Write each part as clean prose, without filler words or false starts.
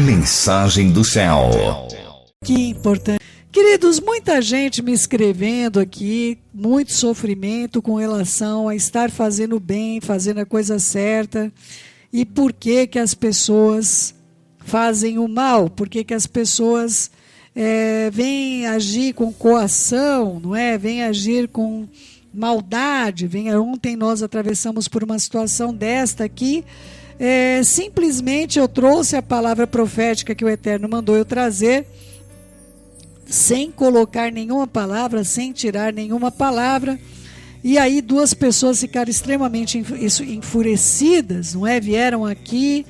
Mensagem do céu. Que importante. Queridos, muita gente me escrevendo aqui, muito sofrimento com relação a estar fazendo bem, fazendo a coisa certa. E por que que as pessoas fazem o mal? Por que que as pessoas vêm agir com coação, não é? Vêm agir com maldade. Ontem nós atravessamos por uma situação desta aqui. Simplesmente eu trouxe a palavra profética que o Eterno mandou eu trazer, sem colocar nenhuma palavra, sem tirar nenhuma palavra. E aí duas pessoas ficaram extremamente enfurecidas, não é? Vieram aqui,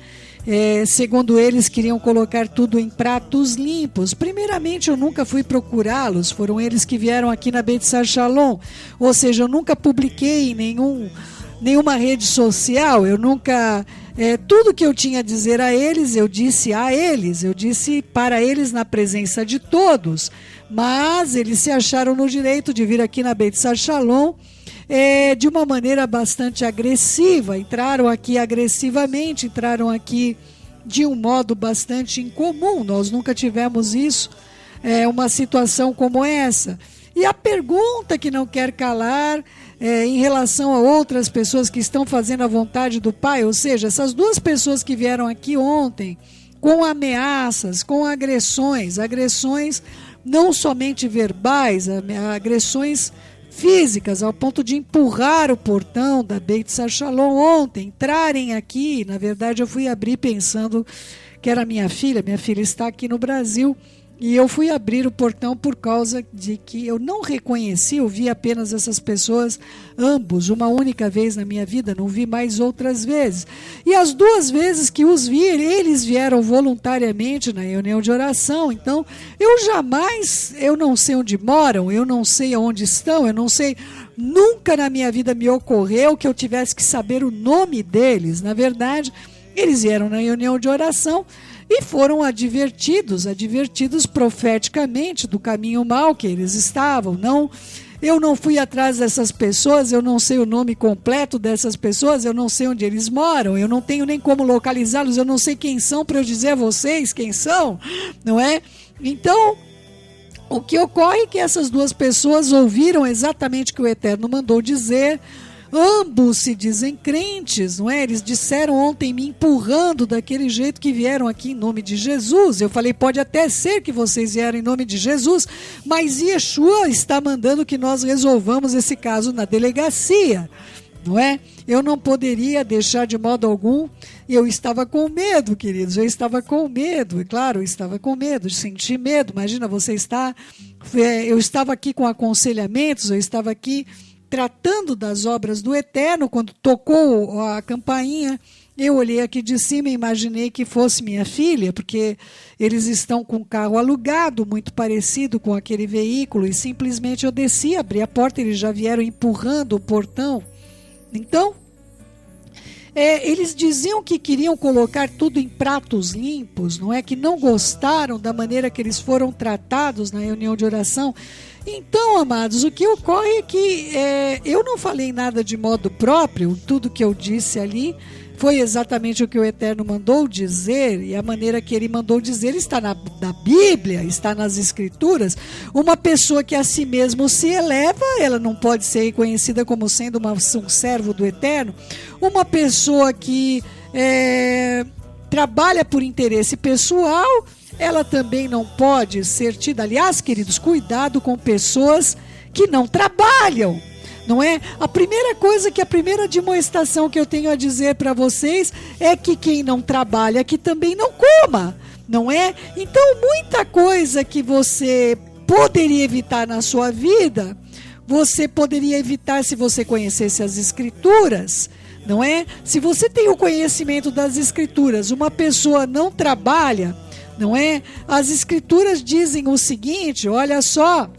segundo eles, queriam colocar tudo em pratos limpos. Primeiramente, eu nunca fui procurá-los, foram eles que vieram aqui na Beit Shalom. Ou seja, eu nunca publiquei em nenhuma rede social, eu nunca... tudo que eu tinha a dizer a eles, eu disse para eles na presença de todos, mas eles se acharam no direito de vir aqui na Beit Shalom de uma maneira bastante agressiva, entraram aqui agressivamente, entraram aqui de um modo bastante incomum, nós nunca tivemos isso, uma situação como essa. E a pergunta que não quer calar em relação a outras pessoas que estão fazendo a vontade do Pai, ou seja, essas duas pessoas que vieram aqui ontem com ameaças, com agressões não somente verbais, agressões físicas, ao ponto de empurrar o portão da Beit Shalom ontem, entrarem aqui. Na verdade, eu fui abrir pensando que era minha filha está aqui no Brasil. E eu fui abrir o portão por causa de que eu não reconheci, eu vi apenas essas pessoas, ambos, uma única vez na minha vida, não vi mais outras vezes. E as duas vezes que os vi, eles vieram voluntariamente na reunião de oração. Então, eu não sei onde moram, eu não sei onde estão, eu não sei, nunca na minha vida me ocorreu que eu tivesse que saber o nome deles. Na verdade, eles vieram na reunião de oração e foram advertidos profeticamente do caminho mau que eles estavam. Eu não fui atrás dessas pessoas, eu não sei o nome completo dessas pessoas, eu não sei onde eles moram, eu não tenho nem como localizá-los, eu não sei quem são para eu dizer a vocês quem são, não é? Então, o que ocorre é que essas duas pessoas ouviram exatamente o que o Eterno mandou dizer. Ambos se dizem crentes, não é? Eles disseram ontem, me empurrando daquele jeito que vieram aqui em nome de Jesus. Eu falei, pode até ser que vocês vieram em nome de Jesus, mas Yeshua está mandando que nós resolvamos esse caso na delegacia, não é? Eu não poderia deixar de modo algum. Eu estava com medo, queridos, eu estava com medo, e claro, eu estava com medo, senti medo. Imagina, eu estava aqui com aconselhamentos, eu estava aqui tratando das obras do Eterno. Quando tocou a campainha, eu olhei aqui de cima e imaginei que fosse minha filha, porque eles estão com um carro alugado, muito parecido com aquele veículo, e simplesmente eu desci, abri a porta, eles já vieram empurrando o portão. Então, eles diziam que queriam colocar tudo em pratos limpos, não é? Que não gostaram da maneira que eles foram tratados na reunião de oração. Então, amados, o que ocorre é que eu não falei nada de modo próprio, tudo que eu disse ali foi exatamente o que o Eterno mandou dizer, e a maneira que ele mandou dizer está na Bíblia, está nas Escrituras. Uma pessoa que a si mesmo se eleva, ela não pode ser reconhecida como sendo um servo do Eterno. Uma pessoa que trabalha por interesse pessoal, ela também não pode ser tida. Aliás, queridos, cuidado com pessoas que não trabalham, não é? A primeira demonstração que eu tenho a dizer para vocês é que quem não trabalha, que também não coma, não é? Então, muita coisa que você poderia evitar na sua vida, você poderia evitar se você conhecesse as Escrituras, não é? Se você tem o conhecimento das Escrituras, uma pessoa não trabalha, não é? As Escrituras dizem o seguinte, olha só,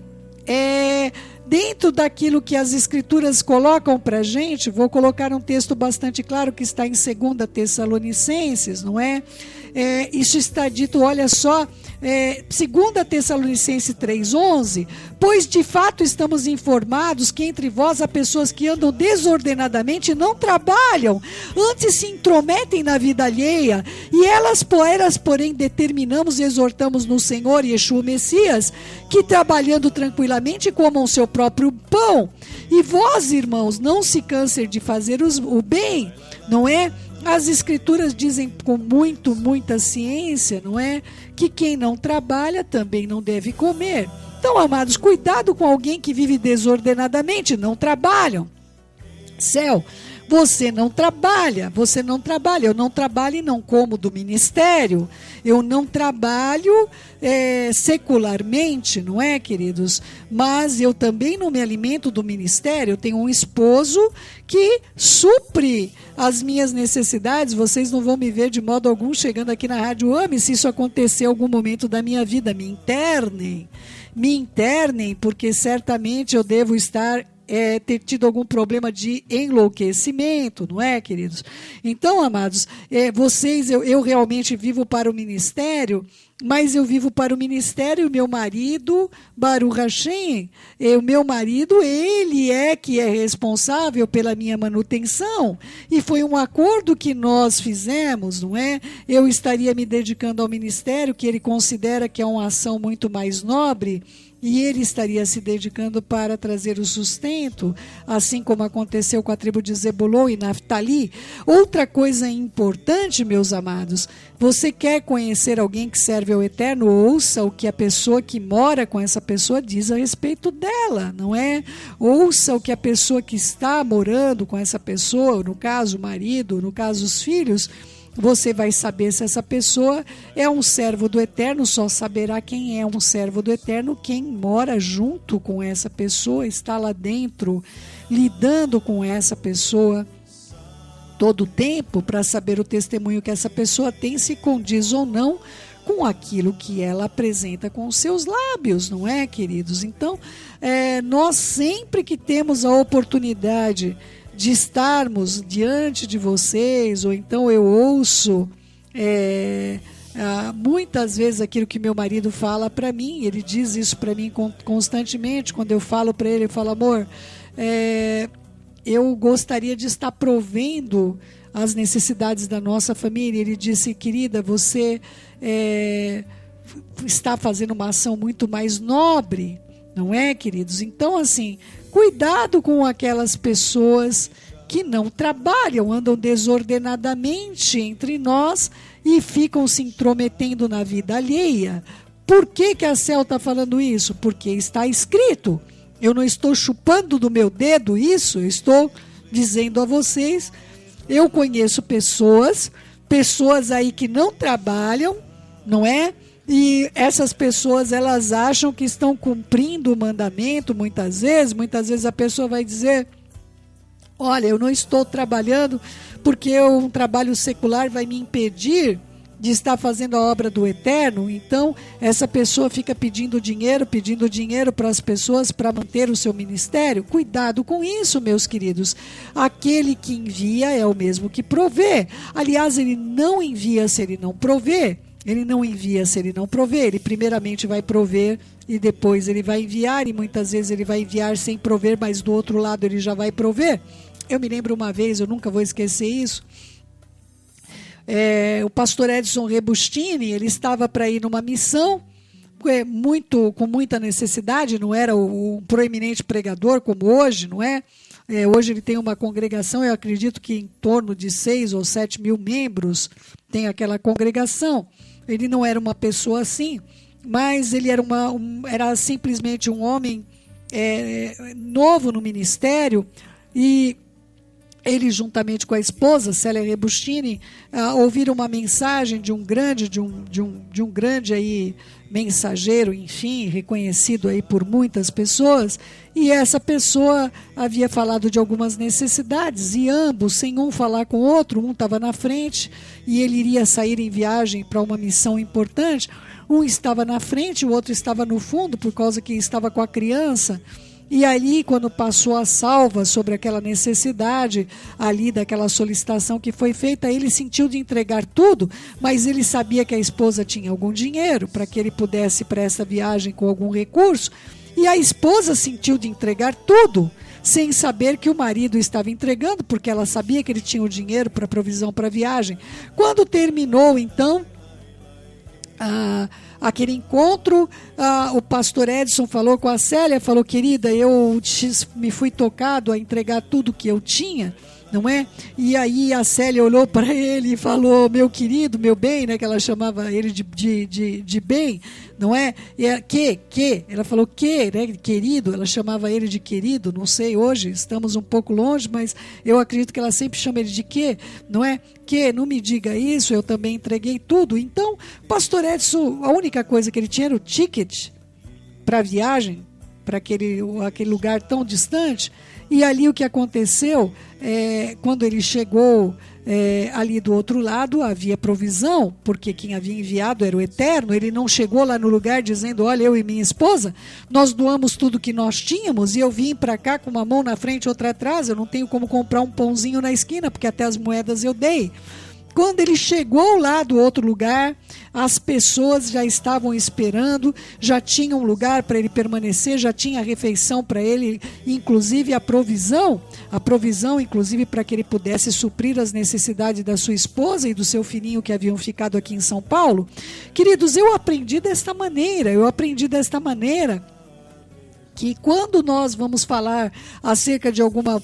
dentro daquilo que as Escrituras colocam para a gente, vou colocar um texto bastante claro que está em 2 Tessalonicenses, não é? Isso está dito, olha só, 2 Tessalonicenses 3,11, pois de fato estamos informados que entre vós há pessoas que andam desordenadamente e não trabalham, antes se intrometem na vida alheia, e elas, porém, determinamos e exortamos no Senhor Yeshua Messias, que trabalhando tranquilamente comam o seu próprio pão. E vós, irmãos, não se cansem de fazer o bem, não é? As Escrituras dizem com muita ciência, não é? Que quem não trabalha também não deve comer. Então, amados, cuidado com alguém que vive desordenadamente, não trabalham. Céu, você não trabalha, eu não trabalho e não como do ministério, eu não trabalho secularmente, não é, queridos? Mas eu também não me alimento do ministério, eu tenho um esposo que supre as minhas necessidades. Vocês não vão me ver de modo algum chegando aqui na Rádio AME, se isso acontecer em algum momento da minha vida, me internem, porque certamente eu devo estar ter tido algum problema de enlouquecimento, não é, queridos? Então, amados, eu realmente vivo para o ministério, mas eu vivo para o ministério, o meu marido, Baruch Hashem, o meu marido, ele que é responsável pela minha manutenção, e foi um acordo que nós fizemos, não é? Eu estaria me dedicando ao ministério, que ele considera que é uma ação muito mais nobre, e ele estaria se dedicando para trazer o sustento, assim como aconteceu com a tribo de Zebulon e Naftali. Outra coisa importante, meus amados, você quer conhecer alguém que serve ao Eterno, ouça o que a pessoa que mora com essa pessoa diz a respeito dela, não é? Ouça o que a pessoa que está morando com essa pessoa, no caso o marido, no caso os filhos. Você vai saber se essa pessoa é um servo do Eterno, só saberá quem é um servo do Eterno, quem mora junto com essa pessoa, está lá dentro, lidando com essa pessoa todo o tempo, para saber o testemunho que essa pessoa tem, se condiz ou não com aquilo que ela apresenta com os seus lábios, não é, queridos? Então, nós sempre que temos a oportunidade de estarmos diante de vocês, ou então eu ouço muitas vezes aquilo que meu marido fala para mim, ele diz isso para mim constantemente, quando eu falo para ele, eu falo, amor, eu gostaria de estar provendo as necessidades da nossa família. Ele disse, querida, você está fazendo uma ação muito mais nobre, não é, queridos? Então, assim, cuidado com aquelas pessoas que não trabalham, andam desordenadamente entre nós e ficam se intrometendo na vida alheia. Por que a Cel está falando isso? Porque está escrito. Eu não estou chupando do meu dedo isso, eu estou dizendo a vocês, eu conheço pessoas aí que não trabalham, não é? E essas pessoas, elas acham que estão cumprindo o mandamento, muitas vezes a pessoa vai dizer, olha, eu não estou trabalhando porque um trabalho secular vai me impedir de estar fazendo a obra do Eterno. Então, essa pessoa fica pedindo dinheiro para as pessoas para manter o seu ministério. Cuidado com isso, meus queridos. Aquele que envia é o mesmo que provê. Aliás, ele não envia se ele não provê. Ele não envia se ele não prover, ele primeiramente vai prover e depois ele vai enviar, e muitas vezes ele vai enviar sem prover, mas do outro lado ele já vai prover. Eu me lembro uma vez, eu nunca vou esquecer isso, o pastor Edson Rebustini, ele estava para ir numa missão, com muita necessidade, não era um proeminente pregador como hoje, não é? Hoje ele tem uma congregação, eu acredito que em torno de 6 ou 7 mil membros tem aquela congregação. Ele não era uma pessoa assim, mas ele era simplesmente um homem novo no ministério, e ele, juntamente com a esposa, Célia Rebustini, ouviram uma mensagem de um grande aí, mensageiro, enfim, reconhecido aí por muitas pessoas, e essa pessoa havia falado de algumas necessidades, e ambos, sem um falar com o outro, um estava na frente, e ele iria sair em viagem para uma missão importante, um estava na frente, o outro estava no fundo, por causa que estava com a criança, E ali, quando passou a salva sobre aquela necessidade, ali daquela solicitação que foi feita, ele sentiu de entregar tudo, mas ele sabia que a esposa tinha algum dinheiro para que ele pudesse ir para essa viagem com algum recurso, e a esposa sentiu de entregar tudo, sem saber que o marido estava entregando, porque ela sabia que ele tinha o dinheiro para provisão para a viagem. Quando terminou, então, aquele encontro, o pastor Edson falou com a Célia, falou: querida, eu me fui tocado a entregar tudo que eu tinha, não é? E aí a Célia olhou para ele e falou: meu querido, meu bem, né? Que ela chamava ele de bem, não é? E ela falou né? Querido, ela chamava ele de querido, não sei, hoje estamos um pouco longe, mas eu acredito que ela sempre chama ele de não é? Não me diga isso, eu também entreguei tudo. Então, pastor Edson, a única coisa que ele tinha era o ticket para a viagem, para aquele lugar tão distante. E ali o que aconteceu, quando ele chegou ali do outro lado, havia provisão, porque quem havia enviado era o Eterno. Ele não chegou lá no lugar dizendo: olha, eu e minha esposa, nós doamos tudo que nós tínhamos e eu vim para cá com uma mão na frente e outra atrás, eu não tenho como comprar um pãozinho na esquina, porque até as moedas eu dei. Quando ele chegou lá do outro lugar, as pessoas já estavam esperando, já tinha um lugar para ele permanecer, já tinha refeição para ele, inclusive a provisão inclusive para que ele pudesse suprir as necessidades da sua esposa e do seu filhinho que haviam ficado aqui em São Paulo. Queridos, eu aprendi desta maneira que quando nós vamos falar acerca de alguma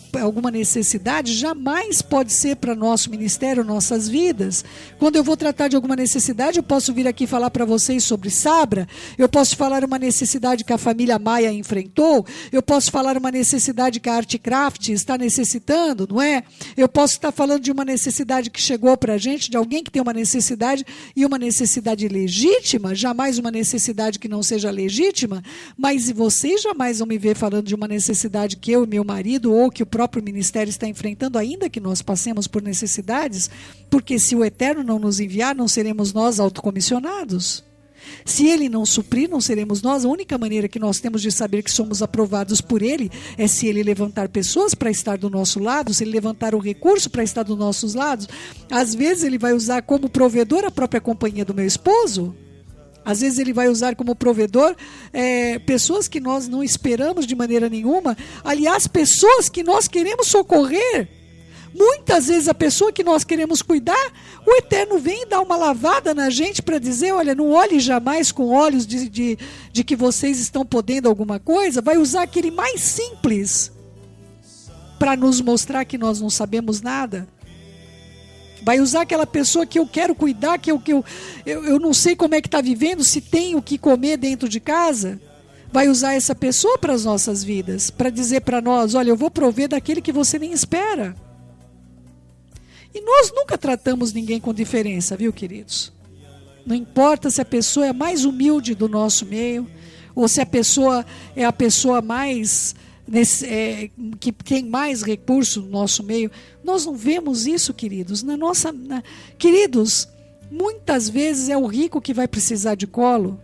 necessidade, jamais pode ser para nosso ministério, nossas vidas. Quando eu vou tratar de alguma necessidade, eu posso vir aqui falar para vocês sobre Sabra, eu posso falar uma necessidade que a família Maia enfrentou, eu posso falar uma necessidade que a Artcraft está necessitando, não é? Eu posso estar falando de uma necessidade que chegou para a gente, de alguém que tem uma necessidade, e uma necessidade legítima, jamais uma necessidade que não seja legítima, mas vocês jamais vão me ver falando de uma necessidade que eu e meu marido ou que o próprio ministério está enfrentando, ainda que nós passemos por necessidades, porque se o Eterno não nos enviar, não seremos nós autocomissionados. Se Ele não suprir, não seremos nós. A única maneira que nós temos de saber que somos aprovados por Ele é se Ele levantar pessoas para estar do nosso lado, se Ele levantar o recurso para estar dos nossos lados. Às vezes Ele vai usar como provedor a própria companhia do meu esposo. Às vezes ele vai usar como provedor pessoas que nós não esperamos de maneira nenhuma. Aliás, pessoas que nós queremos socorrer. Muitas vezes a pessoa que nós queremos cuidar, o Eterno vem dar uma lavada na gente para dizer: olha, não olhe jamais com olhos de que vocês estão podendo alguma coisa. Vai usar aquele mais simples para nos mostrar que nós não sabemos nada. Vai usar aquela pessoa que eu quero cuidar, que eu não sei como é que está vivendo, se tem o que comer dentro de casa. Vai usar essa pessoa para as nossas vidas, para dizer para nós: olha, eu vou prover daquele que você nem espera. E nós nunca tratamos ninguém com diferença, viu, queridos? Não importa se a pessoa é a mais humilde do nosso meio, ou se a pessoa é a pessoa mais... que tem mais recurso no nosso meio. Nós não vemos isso, queridos. Queridos, muitas vezes é o rico que vai precisar de colo,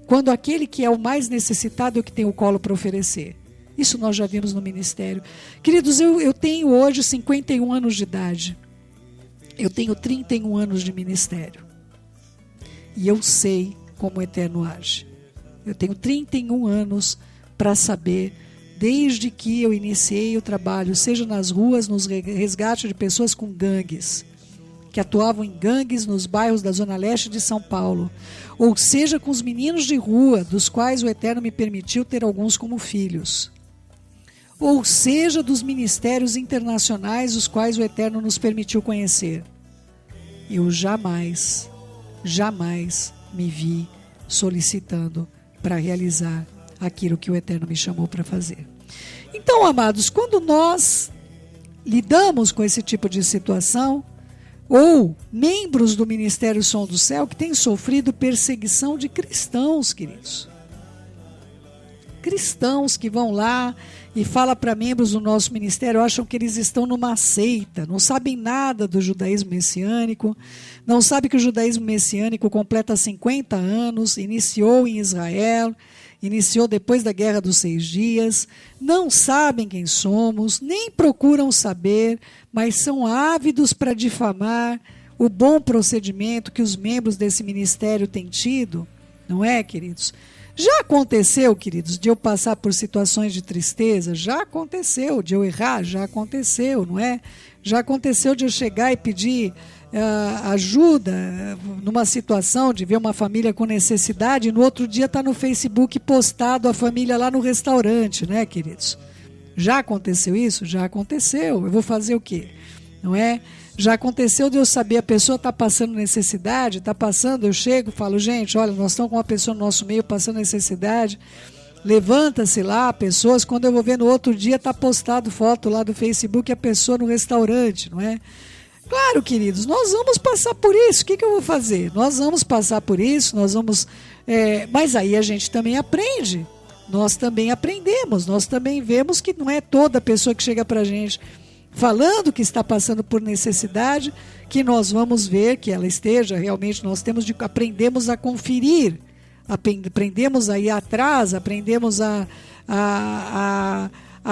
quando aquele que é o mais necessitado é o que tem o colo para oferecer. Isso nós já vimos no ministério. Queridos, eu tenho hoje 51 anos de idade. Eu tenho 31 anos de ministério. E eu sei como o Eterno age. Eu tenho 31 anos para saber, desde que eu iniciei o trabalho, seja nas ruas, nos resgates de pessoas com gangues, que atuavam em gangues nos bairros da Zona Leste de São Paulo, ou seja com os meninos de rua, dos quais o Eterno me permitiu ter alguns como filhos, ou seja dos ministérios internacionais, os quais o Eterno nos permitiu conhecer. Eu jamais me vi solicitando para realizar aquilo que o Eterno me chamou para fazer. Então, amados, quando nós lidamos com esse tipo de situação, ou membros do Ministério Som do Céu que têm sofrido perseguição de cristãos, queridos. Cristãos que vão lá e falam para membros do nosso ministério, acham que eles estão numa seita, não sabem nada do judaísmo messiânico, não sabem que o judaísmo messiânico completa 50 anos, iniciou em Israel, iniciou depois da Guerra dos 6 Dias, não sabem quem somos, nem procuram saber, mas são ávidos para difamar o bom procedimento que os membros desse ministério têm tido, não é, queridos? Já aconteceu, queridos, de eu passar por situações de tristeza? Já aconteceu. De eu errar? Já aconteceu, não é? Já aconteceu de eu chegar e pedir ajuda numa situação de ver uma família com necessidade e no outro dia tá no Facebook postado a família lá no restaurante, né, queridos? Já aconteceu isso? Já aconteceu. Eu vou fazer o quê? Não é? Já aconteceu de eu saber a pessoa está passando necessidade, está passando, eu chego e falo, gente, olha, nós estamos com uma pessoa no nosso meio passando necessidade, levanta-se lá, pessoas, quando eu vou ver no outro dia está postado foto lá do Facebook, a pessoa no restaurante, não é? Claro, queridos, nós vamos passar por isso, o que eu vou fazer? Nós vamos passar por isso, nós vamos, mas aí a gente também aprende, nós também aprendemos, nós também vemos que não é toda pessoa que chega para a gente falando que está passando por necessidade, que nós vamos ver que ela esteja, realmente nós aprendemos a conferir, aprendemos a ir atrás, aprendemos a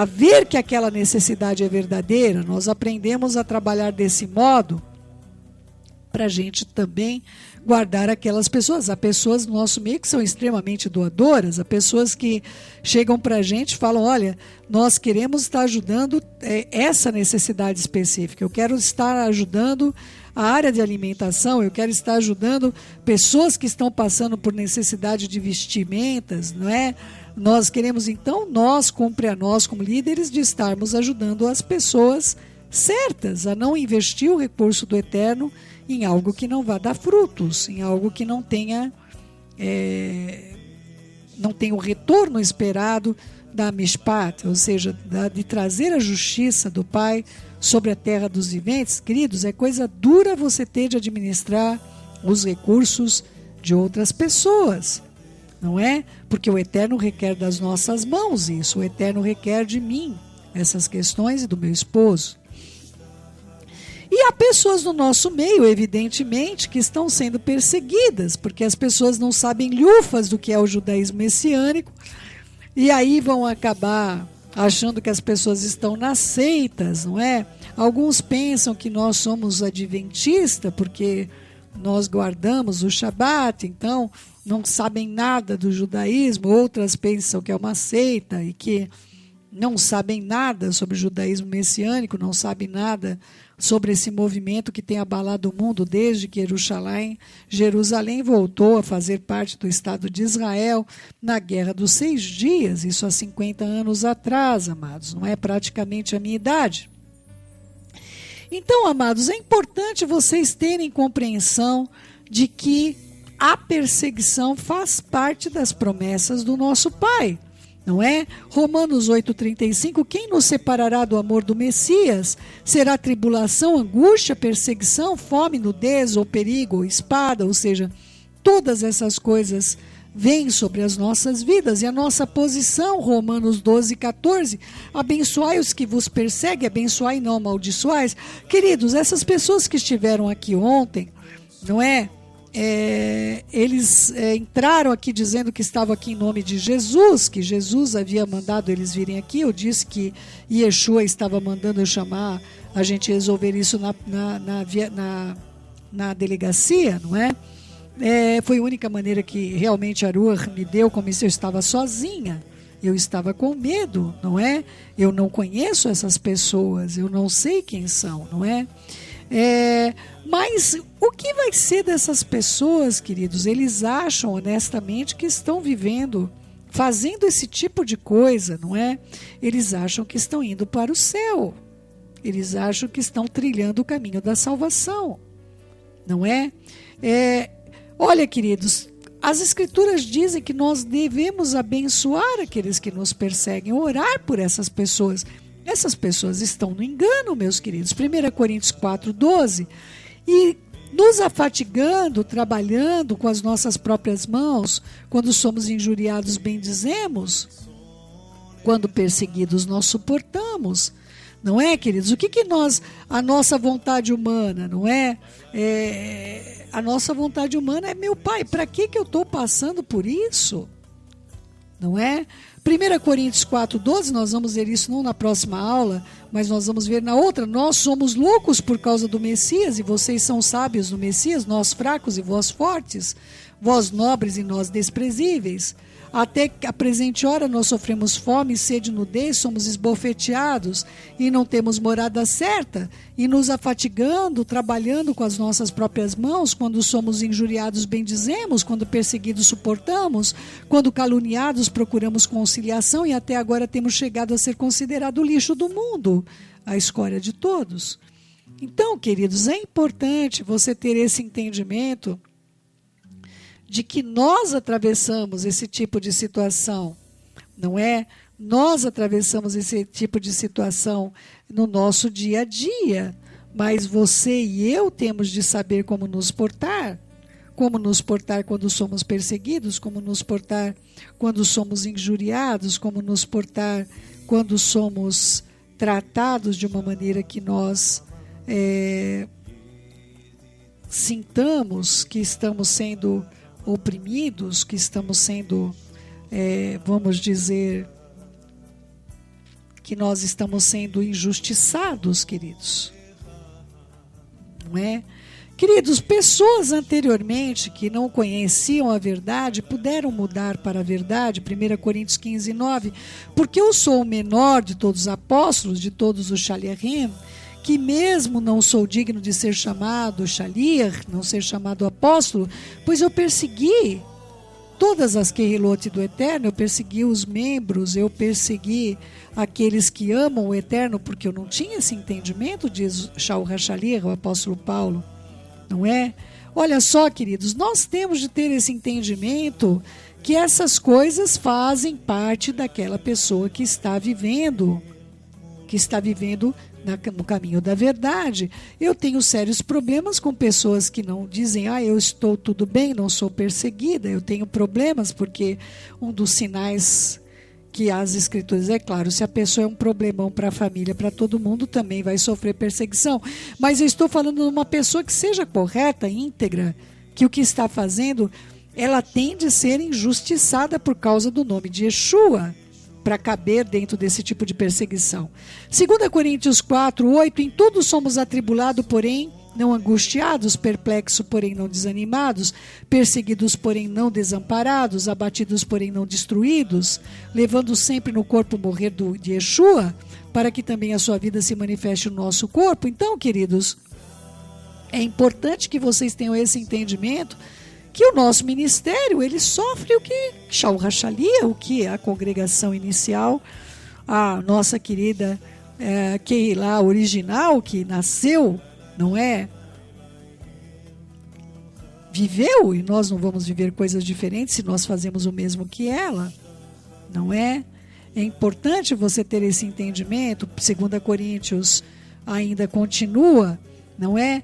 ver que aquela necessidade é verdadeira, nós aprendemos a trabalhar desse modo para a gente também guardar aquelas pessoas. Há pessoas no nosso meio que são extremamente doadoras, há pessoas que chegam para a gente e falam, olha, nós queremos estar ajudando essa necessidade específica, eu quero estar ajudando a área de alimentação, eu quero estar ajudando pessoas que estão passando por necessidade de vestimentas, não é? Nós queremos, então, cumpre a nós como líderes de estarmos ajudando as pessoas certas a não investir o recurso do eterno em algo que não vá dar frutos, em algo que não tenha o retorno esperado da mishpat, ou seja, de trazer a justiça do Pai sobre a terra dos viventes. Queridos, é coisa dura você ter de administrar os recursos de outras pessoas, não é? Porque o Eterno requer das nossas mãos isso, o Eterno requer de mim essas questões e do meu esposo. E há pessoas no nosso meio, evidentemente, que estão sendo perseguidas, porque as pessoas não sabem lhufas do que é o judaísmo messiânico, e aí vão acabar achando que as pessoas estão nas seitas, não é? Alguns pensam que nós somos adventistas, porque nós guardamos o Shabat, então não sabem nada do judaísmo. Outras pensam que é uma seita e que não sabem nada sobre o judaísmo messiânico, não sabem nada sobre esse movimento que tem abalado o mundo desde que Jerusalém voltou a fazer parte do Estado de Israel na Guerra dos 6 Dias, isso há 50 anos atrás, amados, não é praticamente a minha idade. Então, amados, é importante vocês terem compreensão de que a perseguição faz parte das promessas do nosso Pai. Não é? Romanos 8,35, quem nos separará do amor do Messias? Será tribulação, angústia, perseguição, fome, nudez, ou perigo, ou espada? Ou seja, todas essas coisas vêm sobre as nossas vidas. E a nossa posição, Romanos 12,14, abençoai os que vos perseguem, abençoai e não amaldiçoais. Queridos, essas pessoas que estiveram aqui ontem, não é? Eles entraram aqui dizendo que estavam aqui em nome de Jesus, que Jesus havia mandado eles virem aqui. Eu disse que Yeshua estava mandando eu chamar, a gente resolver isso na delegacia, não é? Foi a única maneira que realmente Aruach me deu, como se eu estava sozinha. Eu estava com medo, não é? Eu não conheço essas pessoas, eu não sei quem são, não é? Mas o que vai ser dessas pessoas, queridos? Eles acham honestamente que estão vivendo, fazendo esse tipo de coisa, não é? Eles acham que estão indo para o céu. Eles acham que estão trilhando o caminho da salvação, não é? Olha, queridos, as Escrituras dizem que nós devemos abençoar aqueles que nos perseguem, orar por essas pessoas. Essas pessoas estão no engano, meus queridos. 1 Coríntios 4,12. E nos afatigando, trabalhando com as nossas próprias mãos, quando somos injuriados, bendizemos, quando perseguidos, nós suportamos. Não é, queridos? O que a nossa vontade humana, não é? A nossa vontade humana é, meu Pai, para que eu estou passando por isso? não é? 1 Coríntios 4,12, nós vamos ver isso não na próxima aula, mas nós vamos ver na outra. Nós somos loucos por causa do Messias, e vocês são sábios no Messias, nós fracos e vós fortes, vós nobres e nós desprezíveis. Até a presente hora nós sofremos fome, sede e nudez, somos esbofeteados e não temos morada certa, e nos afatigando, trabalhando com as nossas próprias mãos, quando somos injuriados bendizemos, quando perseguidos suportamos, quando caluniados procuramos conciliação, e até agora temos chegado a ser considerado o lixo do mundo, a escória de todos. Então, queridos, é importante você ter esse entendimento de que nós atravessamos esse tipo de situação, não é? Nós atravessamos esse tipo de situação no nosso dia a dia, mas você e eu temos de saber como nos portar quando somos perseguidos, como nos portar quando somos injuriados, como nos portar quando somos tratados de uma maneira que nós sintamos que estamos sendo oprimidos, que estamos sendo, vamos dizer, que nós estamos sendo injustiçados, queridos. Não é? Queridos, pessoas anteriormente que não conheciam a verdade puderam mudar para a verdade, 1 Coríntios 15:9, porque eu sou o menor de todos os apóstolos, de todos os Shaliachim, que mesmo não sou digno de ser chamado Shaliach, não ser chamado apóstolo, pois eu persegui todas as Kehilot do Eterno, eu persegui os membros, eu persegui aqueles que amam o Eterno, porque eu não tinha esse entendimento, diz Shaul HaShaliach, o apóstolo Paulo, não é? Olha só, queridos, nós temos de ter esse entendimento que essas coisas fazem parte daquela pessoa que está vivendo no caminho da verdade. Eu tenho sérios problemas com pessoas que não dizem, eu estou tudo bem, não sou perseguida. Eu tenho problemas porque um dos sinais que as escrituras, é claro, se a pessoa é um problemão para a família, para todo mundo, também vai sofrer perseguição. Mas eu estou falando de uma pessoa que seja correta, íntegra, que o que está fazendo, ela tem de ser injustiçada por causa do nome de Yeshua, para caber dentro desse tipo de perseguição. 2 Coríntios 4:8, em tudo somos atribulados, porém não angustiados, perplexos, porém não desanimados, perseguidos, porém não desamparados, abatidos, porém não destruídos, levando sempre no corpo o morrer de Yeshua, para que também a sua vida se manifeste no nosso corpo. Então, queridos, é importante que vocês tenham esse entendimento, que o nosso ministério, ele sofre o que Shaul HaShaliach, o que a congregação inicial, a nossa querida Keilah original, que nasceu, não é? Viveu, e nós não vamos viver coisas diferentes se nós fazemos o mesmo que ela, não é? É importante você ter esse entendimento. 2 Coríntios ainda continua, não é?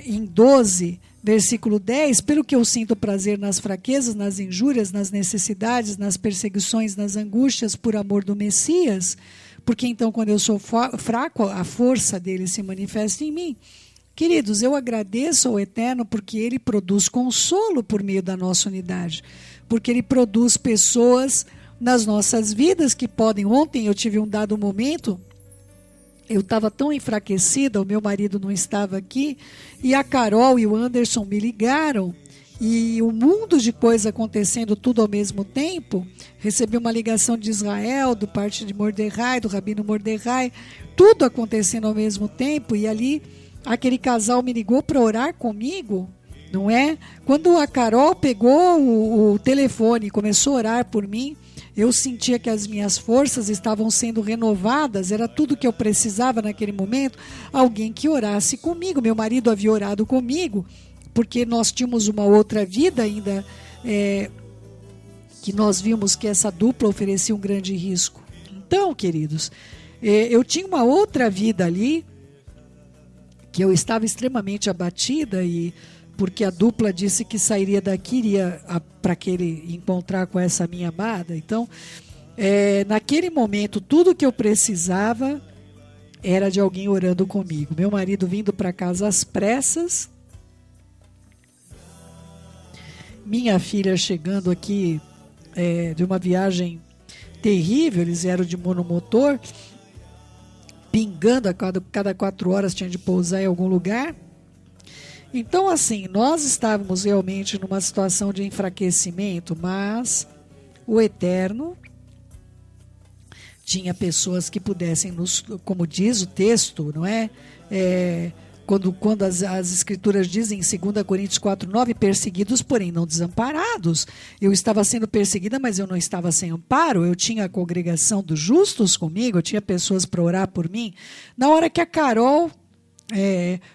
Em 12, versículo 10, pelo que eu sinto prazer nas fraquezas, nas injúrias, nas necessidades, nas perseguições, nas angústias, por amor do Messias, porque então quando eu sou fraco, a força dele se manifesta em mim. Queridos, eu agradeço ao Eterno porque ele produz consolo por meio da nossa unidade, porque ele produz pessoas nas nossas vidas que podem. Ontem eu tive um dado momento, eu estava tão enfraquecida, o meu marido não estava aqui, e a Carol e o Anderson me ligaram, e um mundo de coisas acontecendo tudo ao mesmo tempo. Recebi uma ligação de Israel, do parte de Mordecai, do Rabino Mordecai, tudo acontecendo ao mesmo tempo, e ali aquele casal me ligou para orar comigo, não é? Quando a Carol pegou o telefone e começou a orar por mim, eu sentia que as minhas forças estavam sendo renovadas, era tudo que eu precisava naquele momento, alguém que orasse comigo. Meu marido havia orado comigo, porque nós tínhamos uma outra vida ainda, que nós vimos que essa dupla oferecia um grande risco. Então, queridos, eu tinha uma outra vida ali, que eu estava extremamente abatida, e porque a dupla disse que sairia daqui, iria para aquele encontrar com essa minha amada. Então, naquele momento, tudo que eu precisava era de alguém orando comigo. Meu marido vindo para casa às pressas, minha filha chegando aqui de uma viagem terrível, eles eram de monomotor, pingando a cada 4 horas, tinha de pousar em algum lugar. Então, assim, nós estávamos realmente numa situação de enfraquecimento, mas o Eterno tinha pessoas que pudessem nos, como diz o texto, não é? Quando as escrituras dizem em 2 Coríntios 4:9, perseguidos, porém não desamparados. Eu estava sendo perseguida, mas eu não estava sem amparo. Eu tinha a congregação dos justos comigo, eu tinha pessoas para orar por mim. Na hora que a Carol,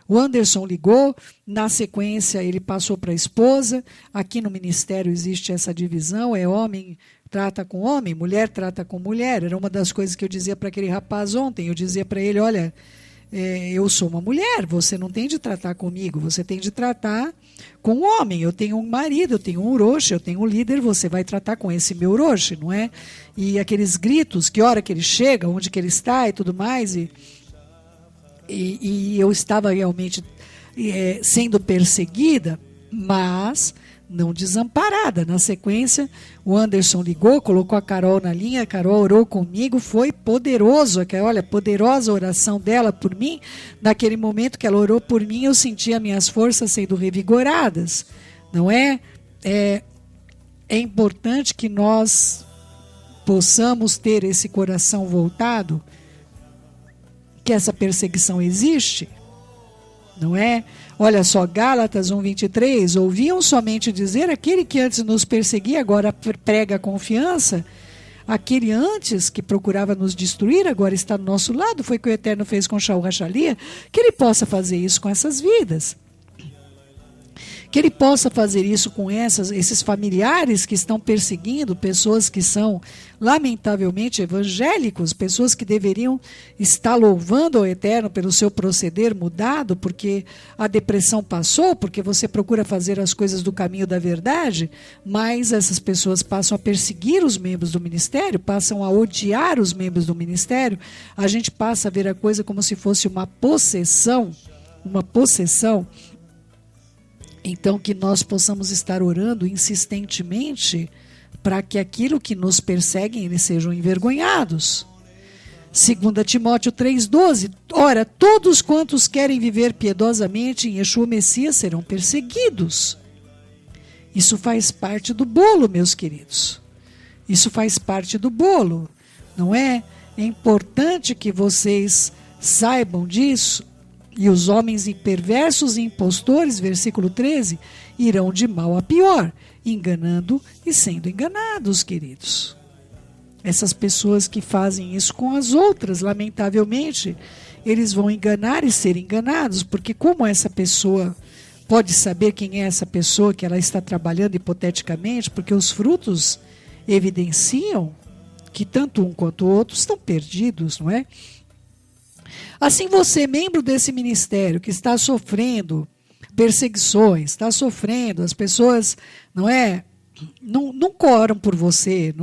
o Anderson ligou, na sequência ele passou para a esposa. Aqui no ministério existe essa divisão, homem trata com homem, mulher trata com mulher. Era uma das coisas que eu dizia para aquele rapaz ontem. Eu dizia para ele, olha, eu sou uma mulher, você não tem de tratar comigo, você tem de tratar com o homem. Eu tenho um marido, eu tenho um uroshi, eu tenho um líder, você vai tratar com esse meu uroshi, não é? E aqueles gritos, que hora que ele chega, onde que ele está e tudo mais, e eu estava realmente sendo perseguida, mas não desamparada. Na sequência, o Anderson ligou, colocou a Carol na linha, a Carol orou comigo, foi poderoso, olha, poderosa a oração dela por mim. Naquele momento que ela orou por mim, eu sentia minhas forças sendo revigoradas, não é? É importante que nós possamos ter esse coração voltado, que essa perseguição existe, não é? Olha só, Gálatas 1:23, ouviam somente dizer, aquele que antes nos perseguia agora prega a confiança, aquele antes que procurava nos destruir agora está do nosso lado. Foi o que o Eterno fez com Shaul Rachalia, que ele possa fazer isso com essas vidas, que ele possa fazer isso com esses familiares que estão perseguindo, pessoas que são lamentavelmente evangélicos, pessoas que deveriam estar louvando ao Eterno pelo seu proceder mudado, porque a depressão passou, porque você procura fazer as coisas do caminho da verdade, mas essas pessoas passam a perseguir os membros do ministério, passam a odiar os membros do ministério. A gente passa a ver a coisa como se fosse uma possessão. Então, que nós possamos estar orando insistentemente para que aquilo que nos perseguem, eles sejam envergonhados. 2 Timóteo 3:12, ora, todos quantos querem viver piedosamente em Yeshua Messias serão perseguidos. Isso faz parte do bolo, meus queridos. Isso faz parte do bolo, não é? É importante que vocês saibam disso. E os homens perversos e impostores, versículo 13, irão de mal a pior, enganando e sendo enganados, queridos. Essas pessoas que fazem isso com as outras, lamentavelmente, eles vão enganar e ser enganados, porque como essa pessoa pode saber quem é essa pessoa que ela está trabalhando hipoteticamente, porque os frutos evidenciam que tanto um quanto o outro estão perdidos, não é? Assim, você, membro desse ministério, que está sofrendo perseguições, está sofrendo, as pessoas, não oram por você,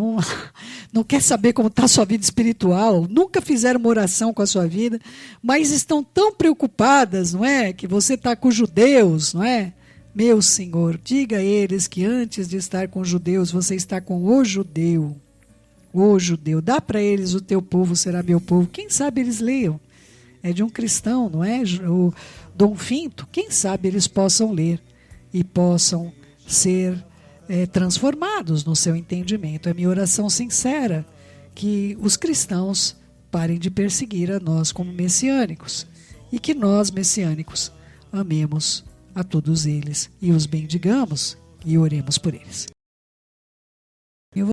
não quer saber como está a sua vida espiritual, nunca fizeram uma oração com a sua vida, mas estão tão preocupadas, não é, que você está com os judeus, não é? Meu Senhor, diga a eles que antes de estar com os judeus, você está com o judeu. O judeu, dá para eles, o teu povo será meu povo. Quem sabe eles leiam. É de um cristão, não é? O Dom Finto, quem sabe eles possam ler e possam ser transformados no seu entendimento. É minha oração sincera que os cristãos parem de perseguir a nós como messiânicos e que nós, messiânicos, amemos a todos eles e os bendigamos e oremos por eles.